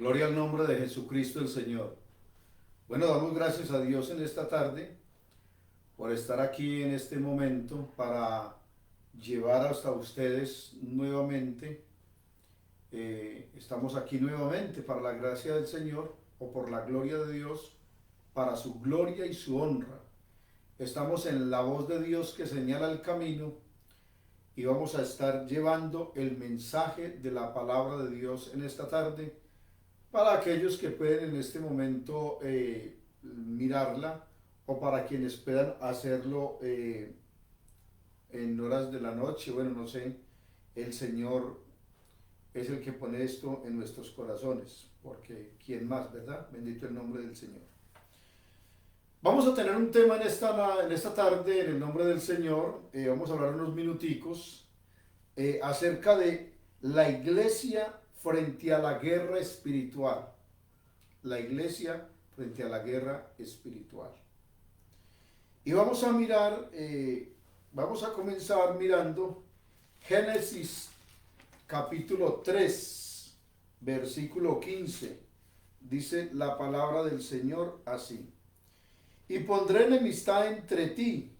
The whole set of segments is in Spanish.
Gloria al nombre de Jesucristo el Señor. Bueno, damos gracias a Dios en esta tarde por estar aquí en este momento para llevar hasta ustedes nuevamente. Estamos aquí nuevamente para la gracia del Señor o por la gloria de Dios, para su gloria y su honra. Estamos en la voz de Dios que señala el camino y vamos a estar llevando el mensaje de la palabra de Dios en esta tarde para aquellos que pueden en este momento mirarla o para quienes puedan hacerlo en horas de la noche. Bueno, no sé, el Señor es el que pone esto en nuestros corazones, porque ¿quién más, verdad? Bendito el nombre del Señor. Vamos a tener un tema en esta tarde, en el nombre del Señor. Vamos a hablar unos minuticos acerca de la iglesia frente a la guerra espiritual. La iglesia frente a la guerra espiritual. Y vamos a mirar, vamos a comenzar mirando Génesis capítulo 3, versículo 15. Dice la palabra del Señor así: y pondré enemistad entre ti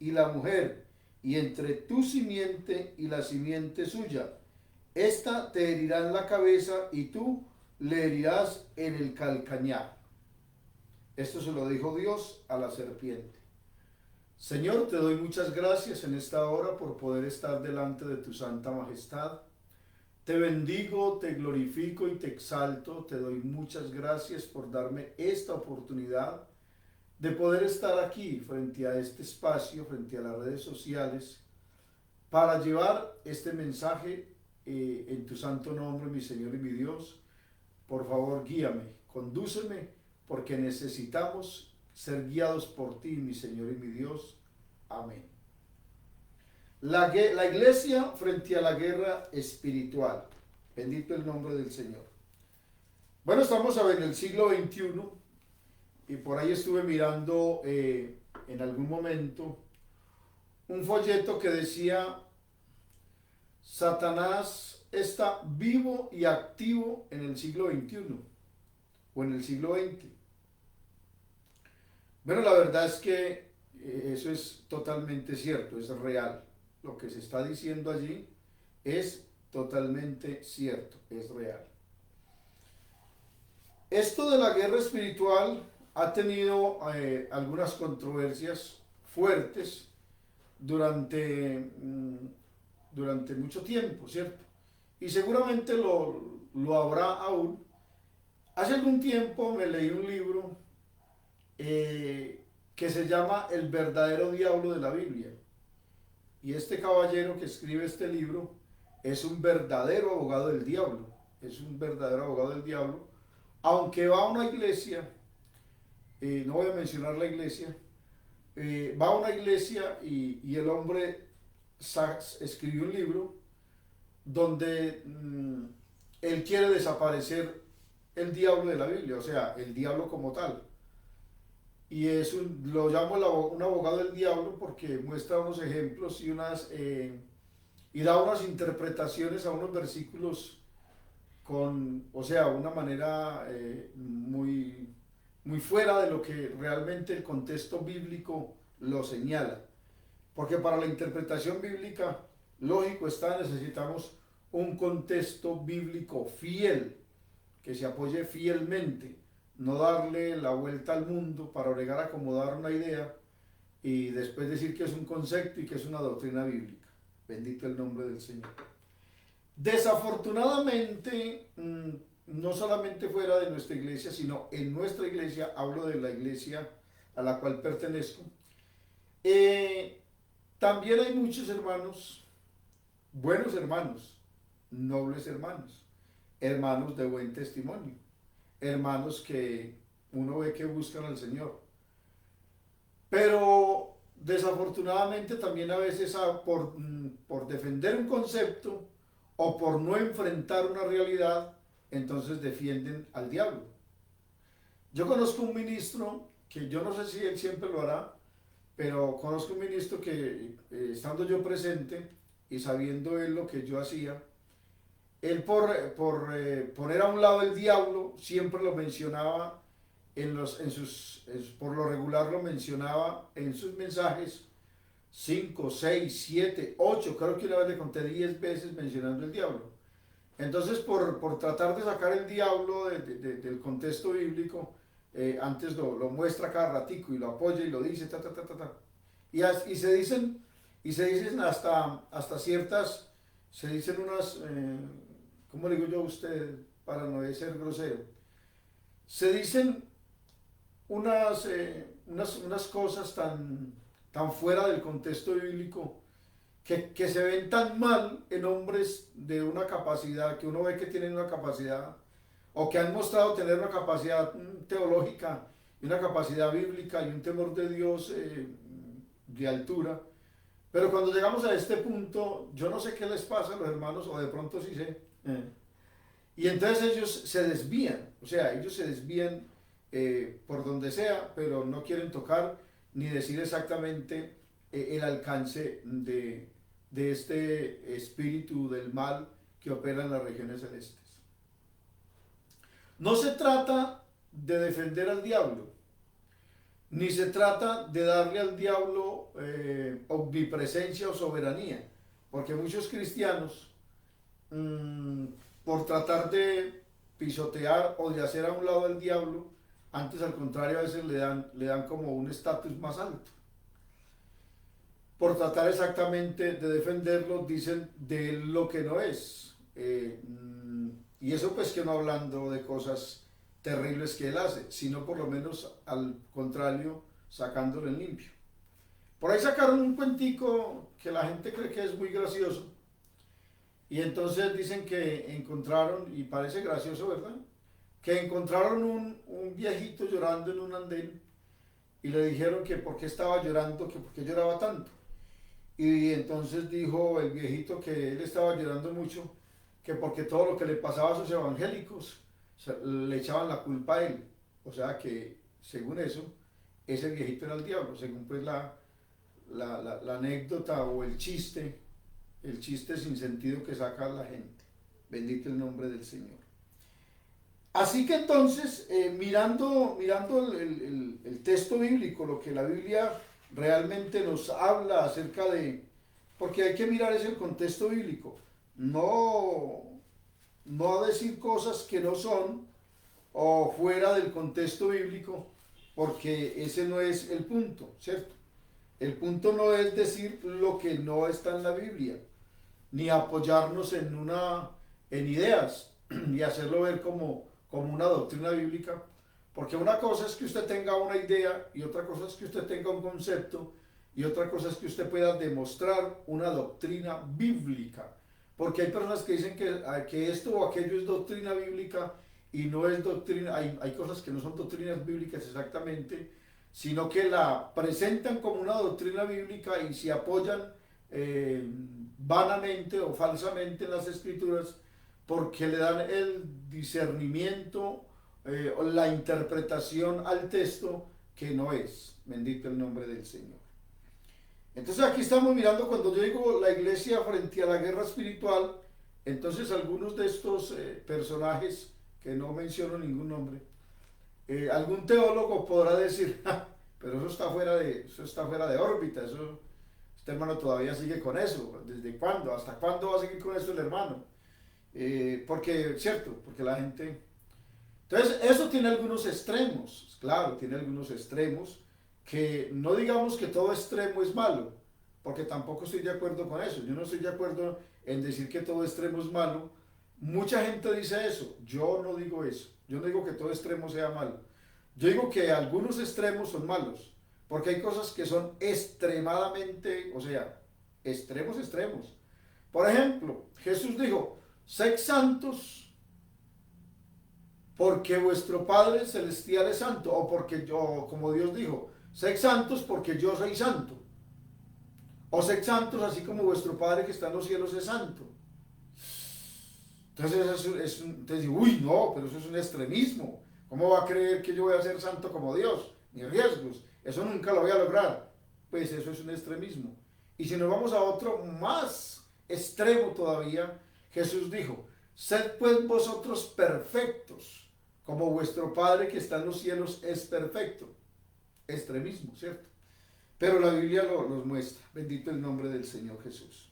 y la mujer, y entre tu simiente y la simiente suya. Esta te herirá en la cabeza y tú le herirás en el calcañar. Esto se lo dijo Dios a la serpiente. Señor, te doy muchas gracias en esta hora por poder estar delante de tu santa majestad. Te bendigo, te glorifico y te exalto. Te doy muchas gracias por darme esta oportunidad de poder estar aquí frente a este espacio, frente a las redes sociales, para llevar este mensaje en tu santo nombre, mi Señor y mi Dios. Por favor, guíame, condúceme, porque necesitamos ser guiados por ti, mi Señor y mi Dios. Amén. La iglesia frente a la guerra espiritual. Bendito el nombre del Señor. Bueno, estamos en el siglo XXI y por ahí estuve mirando en algún momento un folleto que decía: Satanás está vivo y activo en el siglo XXI o en el siglo XX. Bueno, la verdad es que eso es totalmente cierto, es real. Lo que se está diciendo allí es totalmente cierto, es real. Esto de la guerra espiritual ha tenido algunas controversias fuertes durante mucho tiempo, ¿cierto? Y seguramente lo habrá aún. Hace algún tiempo me leí un libro que se llama El verdadero diablo de la Biblia. Y este caballero que escribe este libro es un verdadero abogado del diablo. Es un verdadero abogado del diablo. Aunque va a una iglesia, no voy a mencionar la iglesia, va a una iglesia y el hombre escribió un libro donde él quiere desaparecer el diablo de la Biblia, o sea, el diablo como tal. Y lo llamo un abogado del diablo porque muestra unos ejemplos y da unas interpretaciones a unos versículos o sea, una manera muy fuera de lo que realmente el contexto bíblico lo señala. Porque para la interpretación bíblica, lógico está, necesitamos un contexto bíblico fiel, que se apoye fielmente, no darle la vuelta al mundo para obligar a acomodar una idea y después decir que es un concepto y que es una doctrina bíblica. Bendito el nombre del Señor. Desafortunadamente, no solamente fuera de nuestra iglesia, sino en nuestra iglesia, hablo de la iglesia a la cual pertenezco, también hay muchos hermanos, buenos hermanos, nobles hermanos, hermanos de buen testimonio, hermanos que uno ve que buscan al Señor. Pero desafortunadamente también a veces por defender un concepto o por no enfrentar una realidad, entonces defienden al diablo. Yo conozco un ministro que yo no sé si él siempre lo hará, pero conozco un ministro que estando yo presente y sabiendo él lo que yo hacía, él por poner a un lado el diablo, siempre lo mencionaba por lo regular lo mencionaba en sus mensajes 5, 6, 7, 8, creo que una vez le conté 10 veces mencionando el diablo. Entonces, por tratar de sacar el diablo del contexto bíblico, antes lo muestra cada ratico y lo apoya y lo dice, ta, ta, ta, ta, ta. Y se dicen hasta ciertas, se dicen unas, ¿cómo le digo yo a usted para no ser grosero? Se dicen unas cosas tan fuera del contexto bíblico que se ven tan mal en hombres de una capacidad, que uno ve que tienen una capacidad, o que han mostrado tener una capacidad teológica, y una capacidad bíblica y un temor de Dios de altura. Pero cuando llegamos a este punto, yo no sé qué les pasa a los hermanos, o de pronto sí sé. Y entonces ellos se desvían, o sea, ellos se desvían por donde sea, pero no quieren tocar ni decir exactamente el alcance de este espíritu del mal que opera en las regiones celestes. No se trata de defender al diablo, ni se trata de darle al diablo omnipresencia o soberanía, porque muchos cristianos, por tratar de pisotear o de hacer a un lado al diablo, antes al contrario a veces le dan como un estatus más alto. Por tratar exactamente de defenderlo, dicen de él lo que no es. Y eso pues que no hablando de cosas terribles que él hace, sino por lo menos al contrario, sacándolo en limpio. Por ahí sacaron un cuentico que la gente cree que es muy gracioso, y entonces dicen que encontraron, y parece gracioso, ¿verdad? Que encontraron un viejito llorando en un andén, y le dijeron que por qué estaba llorando, que por qué lloraba tanto. Y entonces dijo el viejito que él estaba llorando mucho, que porque todo lo que le pasaba a sus evangélicos le echaban la culpa a él. O sea que, según eso, ese viejito era el diablo, según pues la anécdota o el chiste sin sentido que saca la gente. Bendito el nombre del Señor. Así que entonces, mirando el texto bíblico, lo que la Biblia realmente nos habla acerca de, porque hay que mirar ese contexto bíblico, no decir cosas que no son o fuera del contexto bíblico, porque ese no es el punto, ¿cierto? El punto no es decir lo que no está en la Biblia, ni apoyarnos en ideas y hacerlo ver como una doctrina bíblica, porque una cosa es que usted tenga una idea y otra cosa es que usted tenga un concepto y otra cosa es que usted pueda demostrar una doctrina bíblica, porque hay personas que dicen que esto o aquello es doctrina bíblica y no es doctrina, hay cosas que no son doctrinas bíblicas exactamente, sino que la presentan como una doctrina bíblica y se apoyan vanamente o falsamente en las escrituras porque le dan el discernimiento o la interpretación al texto que no es. Bendito el nombre del Señor. Entonces aquí estamos mirando cuando yo digo la iglesia frente a la guerra espiritual, entonces algunos de estos personajes, que no menciono ningún nombre, algún teólogo podrá decir, pero eso está fuera de órbita, este hermano todavía sigue con eso, ¿desde cuándo? ¿Hasta cuándo va a seguir con eso el hermano? Porque, cierto, porque la gente... Entonces, eso tiene algunos extremos, claro, tiene algunos extremos, que no digamos que todo extremo es malo, porque tampoco estoy de acuerdo con eso, yo no estoy de acuerdo en decir que todo extremo es malo. Mucha gente dice eso, yo no digo eso, yo no digo que todo extremo sea malo, yo digo que algunos extremos son malos, porque hay cosas que son extremadamente, o sea, extremos. Por ejemplo, Jesús dijo, sed santos porque vuestro Padre Celestial es santo, o porque yo, como Dios dijo, sed santos porque yo soy santo, o sed santos así como vuestro Padre que está en los cielos es santo. Entonces uy, no, pero eso es un extremismo. ¿Cómo va a creer que yo voy a ser santo como Dios? Ni riesgos, eso nunca lo voy a lograr. Pues eso es un extremismo. Y si nos vamos a otro más extremo todavía, Jesús dijo, Sed pues vosotros perfectos, como vuestro Padre que está en los cielos es perfecto. Extremismo, ¿cierto? Pero la Biblia los muestra. Bendito el nombre del Señor Jesús.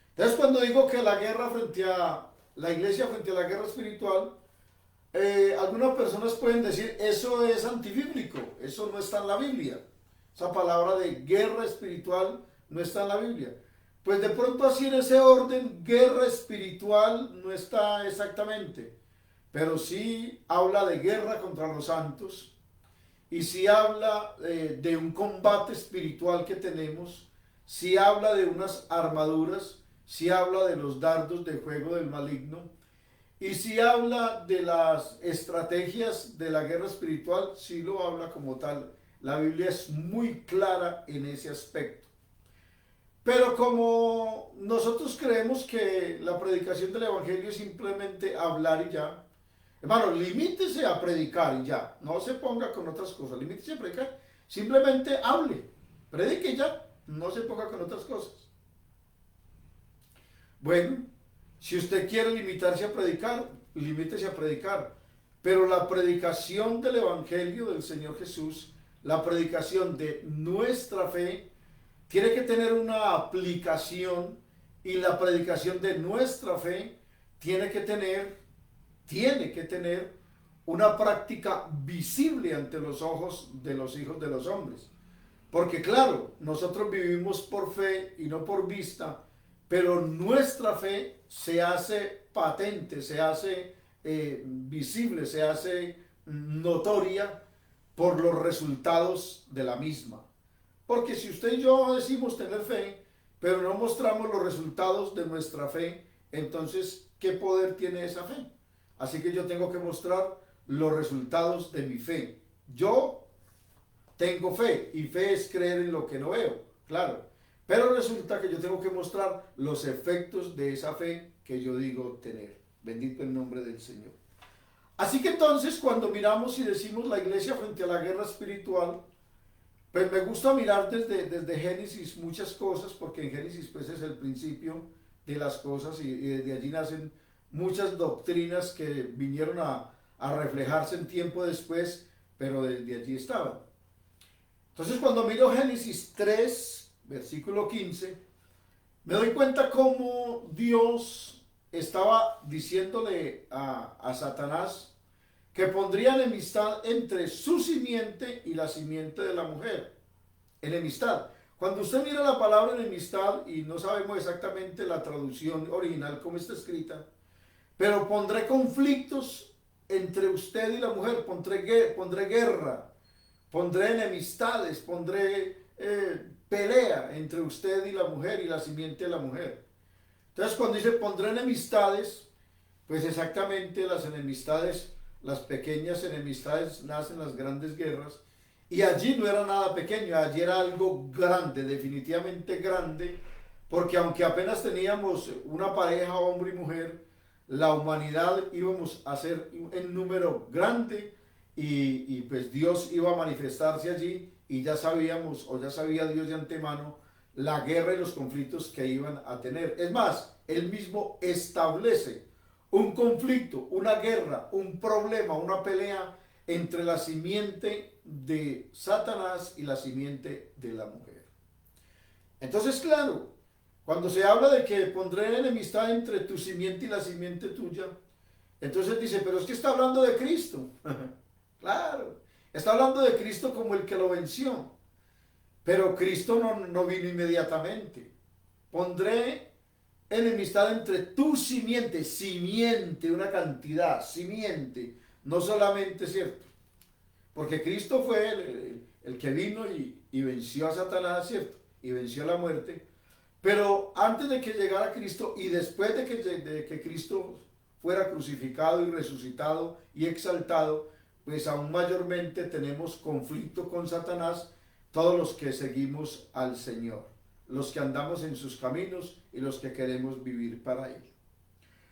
Entonces, cuando digo que la guerra frente a la iglesia, frente a la guerra espiritual, algunas personas pueden decir, eso es antibíblico, eso no está en la Biblia. Esa palabra de guerra espiritual no está en la Biblia. Pues de pronto así en ese orden, guerra espiritual no está exactamente, pero sí habla de guerra contra los santos y sí habla de un combate espiritual que tenemos, sí habla de unas armaduras, sí habla de los dardos de fuego del maligno y sí habla de las estrategias de la guerra espiritual, sí lo habla como tal. La Biblia es muy clara en ese aspecto. Pero como nosotros creemos que la predicación del Evangelio es simplemente hablar y ya, hermano, limítese a predicar y ya, no se ponga con otras cosas, limítese a predicar, simplemente hable, predique y ya, no se ponga con otras cosas. Bueno, si usted quiere limitarse a predicar, limítese a predicar, pero la predicación del Evangelio del Señor Jesús, la predicación de nuestra fe, tiene que tener una aplicación y la predicación de nuestra fe tiene que tener una práctica visible ante los ojos de los hijos de los hombres. Porque claro, nosotros vivimos por fe y no por vista, pero nuestra fe se hace patente, se hace visible, se hace notoria por los resultados de la misma. Porque si usted y yo decimos tener fe, pero no mostramos los resultados de nuestra fe, entonces, ¿qué poder tiene esa fe? Así que yo tengo que mostrar los resultados de mi fe. Yo tengo fe, y fe es creer en lo que no veo, claro. Pero resulta que yo tengo que mostrar los efectos de esa fe que yo digo tener. Bendito el nombre del Señor. Así que entonces, cuando miramos y decimos la iglesia frente a la guerra espiritual, pues me gusta mirar desde Génesis muchas cosas, porque en Génesis pues es el principio de las cosas y desde allí nacen muchas doctrinas que vinieron a reflejarse en tiempo después, pero desde allí estaban. Entonces cuando miro Génesis 3, versículo 15, me doy cuenta cómo Dios estaba diciéndole a Satanás que pondría enemistad entre su simiente y la simiente de la mujer. Enemistad. Cuando usted mira la palabra enemistad, y no sabemos exactamente la traducción original como está escrita, pero pondré conflictos entre usted y la mujer, pondré guerra, pondré enemistades, pondré pelea entre usted y la mujer y la simiente de la mujer. Entonces cuando dice pondré enemistades, pues exactamente las enemistades, las pequeñas enemistades nacen las grandes guerras, y allí no era nada pequeño, allí era algo grande, definitivamente grande, porque aunque apenas teníamos una pareja, hombre y mujer, la humanidad íbamos a ser en número grande y pues Dios iba a manifestarse allí y ya sabíamos, o ya sabía Dios de antemano, la guerra y los conflictos que iban a tener. Es más, Él mismo establece un conflicto, una guerra, un problema, una pelea entre la simiente de Satanás y la simiente de la mujer. Entonces, claro, cuando se habla de que pondré enemistad entre tu simiente y la simiente tuya, entonces dice, pero es que está hablando de Cristo. Claro, está hablando de Cristo como el que lo venció. Pero Cristo no vino inmediatamente. Pondré enemistad entre tu simiente, simiente, una cantidad, simiente, no solamente, ¿cierto? Porque Cristo fue el que vino y venció a Satanás, ¿cierto? Y venció la muerte. Pero antes de que llegara Cristo y después de que Cristo fuera crucificado y resucitado y exaltado, pues aún mayormente tenemos conflicto con Satanás, todos los que seguimos al Señor, los que andamos en sus caminos y los que queremos vivir para Él.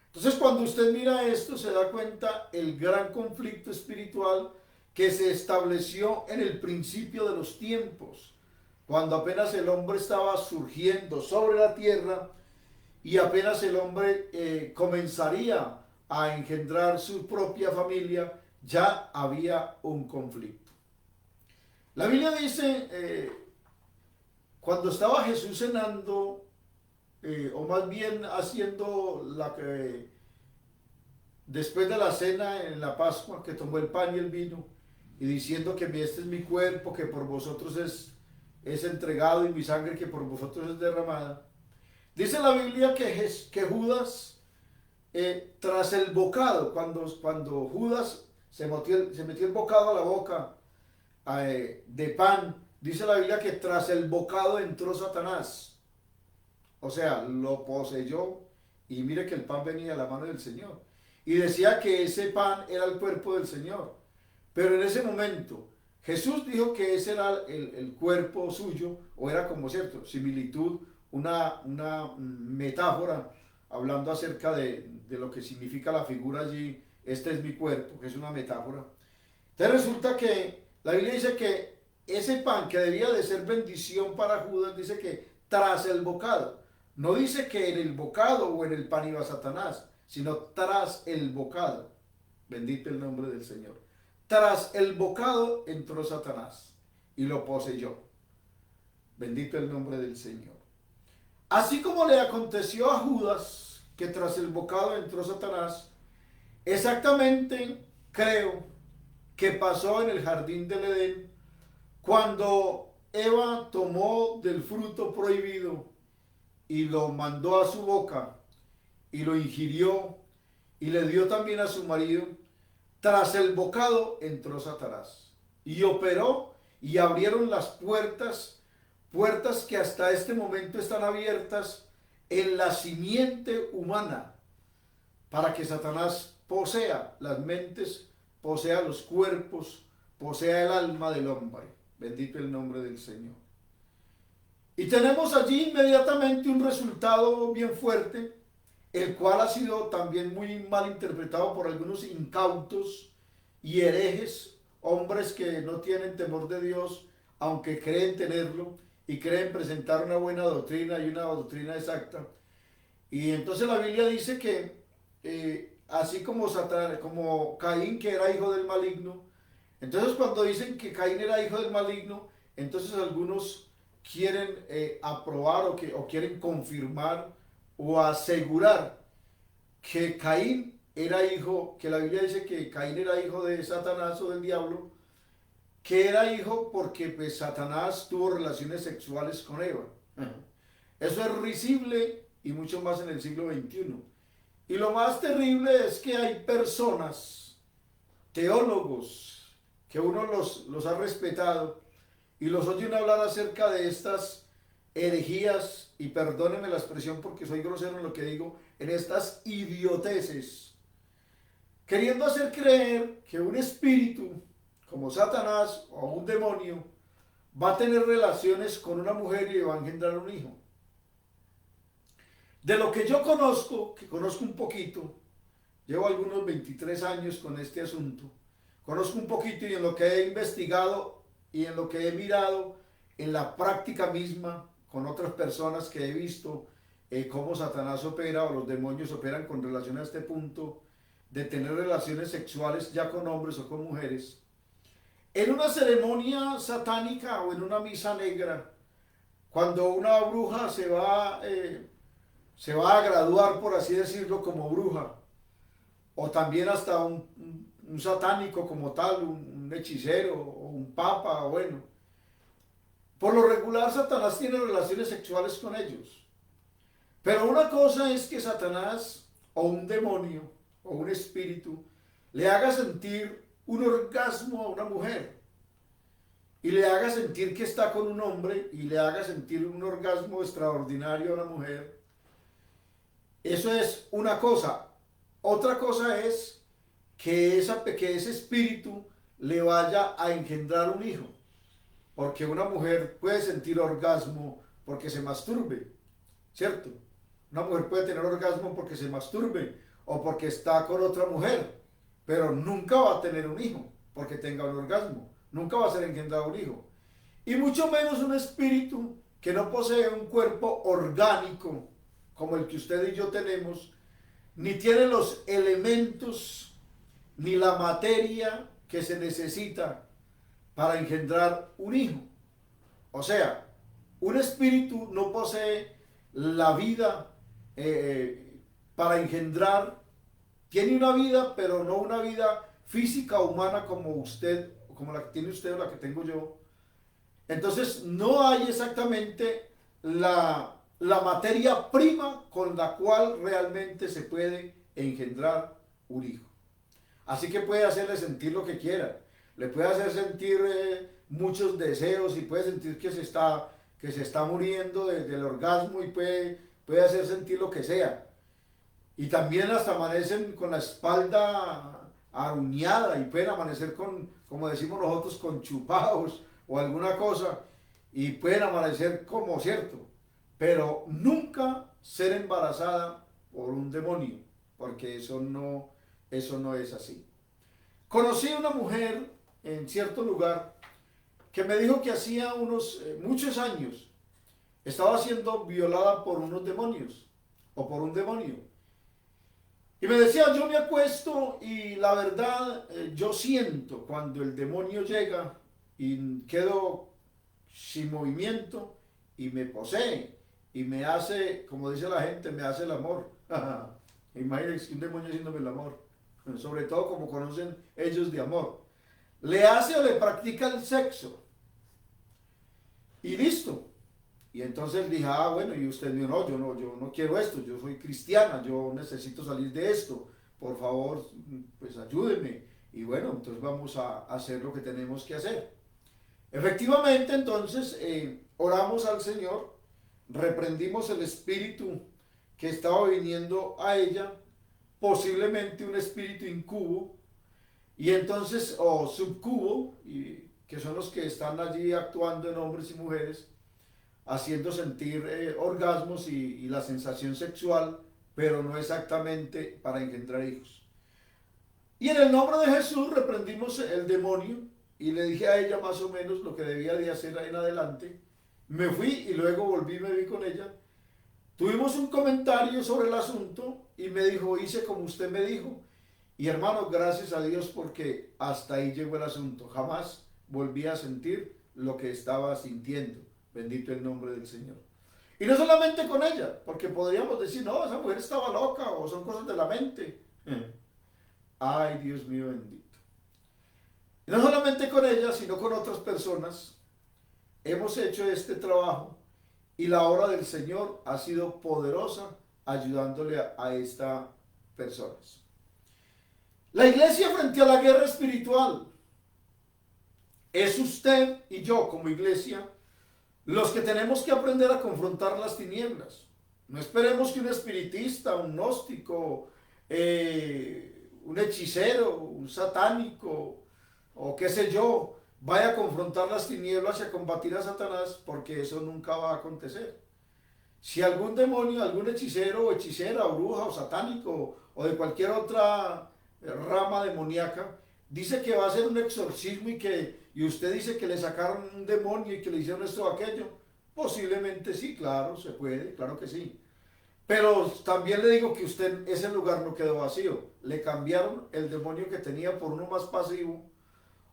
Entonces cuando usted mira esto se da cuenta el gran conflicto espiritual que se estableció en el principio de los tiempos, cuando apenas el hombre estaba surgiendo sobre la tierra y apenas el hombre comenzaría a engendrar su propia familia, ya había un conflicto. La Biblia dice, cuando estaba Jesús cenando, o más bien haciendo después de la cena en la Pascua, que tomó el pan y el vino, y diciendo que este es mi cuerpo, que por vosotros es entregado, y mi sangre que por vosotros es derramada. Dice la Biblia que Judas, tras el bocado, cuando Judas se metió el bocado a la boca de pan, dice la Biblia que tras el bocado entró Satanás. O sea, lo poseyó, y mire que el pan venía de la mano del Señor. Y decía que ese pan era el cuerpo del Señor. Pero en ese momento, Jesús dijo que ese era el cuerpo suyo, o era como cierto, similitud, una metáfora, hablando acerca de lo que significa la figura allí, este es mi cuerpo, que es una metáfora. Entonces resulta que la Biblia dice que ese pan que debía de ser bendición para Judas, dice que tras el bocado, no dice que en el bocado o en el pan iba Satanás, sino tras el bocado. Bendito el nombre del Señor. Tras el bocado entró Satanás y lo poseyó. Bendito el nombre del Señor. Así como le aconteció a Judas, que tras el bocado entró Satanás, exactamente creo que pasó en el jardín del Edén, cuando Eva tomó del fruto prohibido y lo mandó a su boca y lo ingirió y le dio también a su marido. Tras el bocado entró Satanás y operó, y abrieron las puertas que hasta este momento están abiertas en la simiente humana, para que Satanás posea las mentes, posea los cuerpos, posea el alma del hombre. Bendito el nombre del Señor. Y tenemos allí inmediatamente un resultado bien fuerte, el cual ha sido también muy mal interpretado por algunos incautos y herejes, hombres que no tienen temor de Dios, aunque creen tenerlo y creen presentar una buena doctrina y una doctrina exacta. Y entonces la Biblia dice que así como como Caín, que era hijo del maligno, entonces cuando dicen que Caín era hijo del maligno, entonces algunos quieren aprobar o quieren confirmar o asegurar que Caín era hijo, que la Biblia dice que Caín era hijo de Satanás o del diablo, que era hijo porque pues Satanás tuvo relaciones sexuales con Eva. Eso es risible, y mucho más en el siglo XXI. Y lo más terrible es que hay personas, teólogos, que uno los ha respetado y los oyen hablar acerca de estas herejías, y perdónenme la expresión porque soy grosero en lo que digo, en estas idioteces, queriendo hacer creer que un espíritu como Satanás o un demonio va a tener relaciones con una mujer y va a engendrar un hijo. De lo que yo conozco, que conozco un poquito, llevo algunos 23 años con este asunto, conozco un poquito, y en lo que he investigado y en lo que he mirado en la práctica misma con otras personas que he visto, cómo Satanás opera o los demonios operan con relación a este punto de tener relaciones sexuales ya con hombres o con mujeres. En una ceremonia satánica o en una misa negra, cuando una bruja se va a graduar, por así decirlo, como bruja, o también hasta un satánico como tal, un hechicero o un papa, bueno, por lo regular Satanás tiene relaciones sexuales con ellos. Pero una cosa es que Satanás o un demonio o un espíritu le haga sentir un orgasmo a una mujer, y le haga sentir que está con un hombre, y le haga sentir un orgasmo extraordinario a una mujer. Eso es una cosa. Otra cosa es que ese espíritu le vaya a engendrar un hijo, porque una mujer puede sentir orgasmo porque se masturbe, ¿cierto? Una mujer puede tener orgasmo porque se masturbe o porque está con otra mujer, pero nunca va a tener un hijo porque tenga un orgasmo, nunca va a ser engendrado un hijo. Y mucho menos un espíritu que no posee un cuerpo orgánico como el que usted y yo tenemos, ni tiene los elementos, ni la materia que se necesita para engendrar un hijo. O sea, un espíritu no posee la vida para engendrar. Tiene una vida, pero no una vida física humana como usted, como la que tiene usted o la que tengo yo. Entonces no hay exactamente la materia prima con la cual realmente se puede engendrar un hijo. Así que puede hacerle sentir lo que quiera, le puede hacer sentir muchos deseos y puede sentir que se está muriendo del orgasmo y puede hacer sentir lo que sea. Y también hasta amanecen con la espalda aruñada y pueden amanecer como decimos nosotros, con chupados o alguna cosa, y pueden amanecer como cierto, pero nunca ser embarazada por un demonio, porque eso no es así. Conocí a una mujer en cierto lugar que me dijo que hacía muchos años estaba siendo violada por unos demonios o por un demonio. Y me decía, yo me acuesto y la verdad yo siento cuando el demonio llega y quedo sin movimiento y me posee y me hace, como dice la gente, me hace el amor. Imagínense un demonio haciéndome el amor, sobre todo como conocen ellos de amor. Le hace o le practica el sexo y listo. Y entonces dije, bueno, y usted dijo, no, yo no quiero esto, yo soy cristiana, yo necesito salir de esto, por favor, pues ayúdeme. Y bueno, entonces vamos a hacer lo que tenemos que hacer. Efectivamente, entonces, oramos al Señor, reprendimos el espíritu que estaba viniendo a ella, posiblemente un espíritu incubo, y entonces, o subcubo, que son los que están allí actuando en hombres y mujeres, haciendo sentir orgasmos y la sensación sexual, pero no exactamente para engendrar hijos. Y en el nombre de Jesús reprendimos el demonio y le dije a ella más o menos lo que debía de hacer en adelante. Me fui y luego volví y me vi con ella. Tuvimos un comentario sobre el asunto y me dijo, hice como usted me dijo. Y hermano, gracias a Dios porque hasta ahí llegó el asunto. Jamás volví a sentir lo que estaba sintiendo. Bendito el nombre del Señor. Y no solamente con ella, porque podríamos decir, no, esa mujer estaba loca o son cosas de la mente. Ay, Dios mío bendito. Y no solamente con ella, sino con otras personas. Hemos hecho este trabajo y la obra del Señor ha sido poderosa ayudándole a estas personas. La iglesia frente a la guerra espiritual es usted y yo como iglesia los que tenemos que aprender a confrontar las tinieblas. No esperemos que un espiritista, un gnóstico, un hechicero, un satánico o qué sé yo, vaya a confrontar las tinieblas y a combatir a Satanás, porque eso nunca va a acontecer. Si algún demonio, algún hechicero o hechicera o bruja o satánico o de cualquier otra rama demoníaca dice que va a hacer un exorcismo y usted dice que le sacaron un demonio y que le hicieron esto o aquello, posiblemente sí, claro, se puede, claro que sí. Pero también le digo que usted, ese lugar no quedó vacío. Le cambiaron el demonio que tenía por uno más pasivo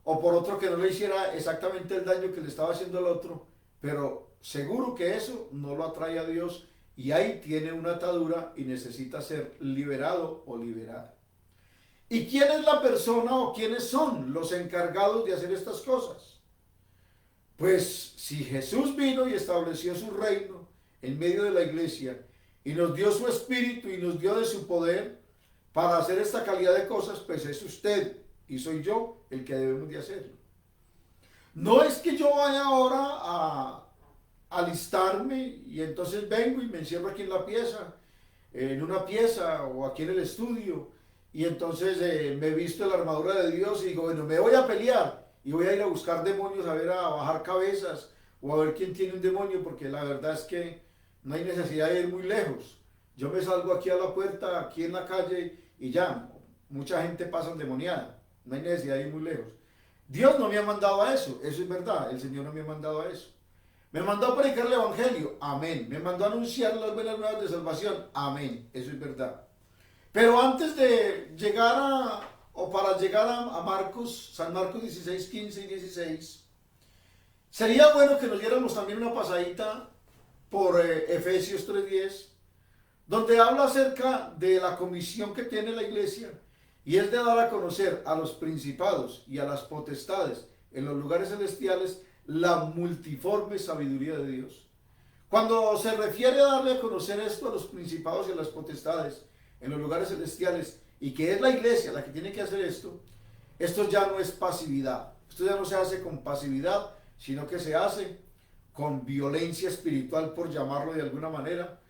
o por otro que no le hiciera exactamente el daño que le estaba haciendo al otro. Pero seguro que eso no lo atrae a Dios y ahí tiene una atadura y necesita ser liberado o liberada. ¿Y quién es la persona o quiénes son los encargados de hacer estas cosas? Pues si Jesús vino y estableció su reino en medio de la iglesia y nos dio su espíritu y nos dio de su poder para hacer esta calidad de cosas, pues es usted y soy yo el que debemos de hacerlo. No es que yo vaya ahora a alistarme y entonces vengo y me encierro aquí en la pieza, en una pieza o aquí en el estudio, y entonces me visto en la armadura de Dios y digo, bueno, me voy a pelear y voy a ir a buscar demonios, a ver, a bajar cabezas o a ver quién tiene un demonio, porque la verdad es que no hay necesidad de ir muy lejos. Yo me salgo aquí a la puerta, aquí en la calle y ya, mucha gente pasa endemoniada, no hay necesidad de ir muy lejos. Dios no me ha mandado a eso es verdad, el Señor no me ha mandado a eso. Me mandó a predicar el evangelio, amén. Me mandó a anunciar las buenas nuevas de salvación, amén, eso es verdad. Pero antes de llegar o para llegar a Marcos, San Marcos 16, 15 y 16, sería bueno que nos diéramos también una pasadita por Efesios 3:10, donde habla acerca de la comisión que tiene la iglesia y es de dar a conocer a los principados y a las potestades en los lugares celestiales la multiforme sabiduría de Dios. Cuando se refiere a darle a conocer esto a los principados y a las potestades en los lugares celestiales, y que es la iglesia la que tiene que hacer esto ya no es pasividad. Esto ya no se hace con pasividad, sino que se hace con violencia espiritual, por llamarlo de alguna manera,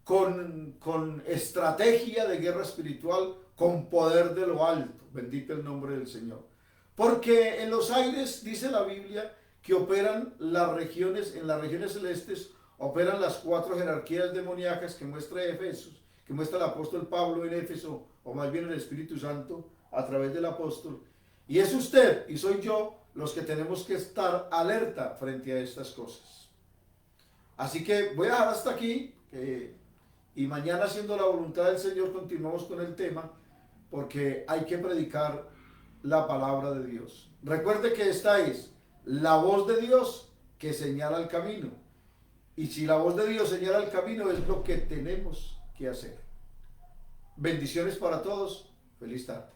con estrategia de guerra espiritual, con poder de lo alto. Bendito el nombre del Señor. Porque en los aires, dice la Biblia, que operan las regiones, en las regiones celestes, operan las 4 jerarquías demoníacas que muestra Efesios, que muestra el apóstol Pablo en Éfeso, o más bien el Espíritu Santo a través del apóstol. Y es usted y soy yo los que tenemos que estar alerta frente a estas cosas. Así que voy a dejar hasta aquí, y mañana, haciendo la voluntad del Señor, continuamos con el tema, porque hay que predicar la palabra de Dios. Recuerde que esta es la voz de Dios que señala el camino. Y si la voz de Dios señala el camino, es lo que tenemos que hacer. Bendiciones para todos. Feliz tarde.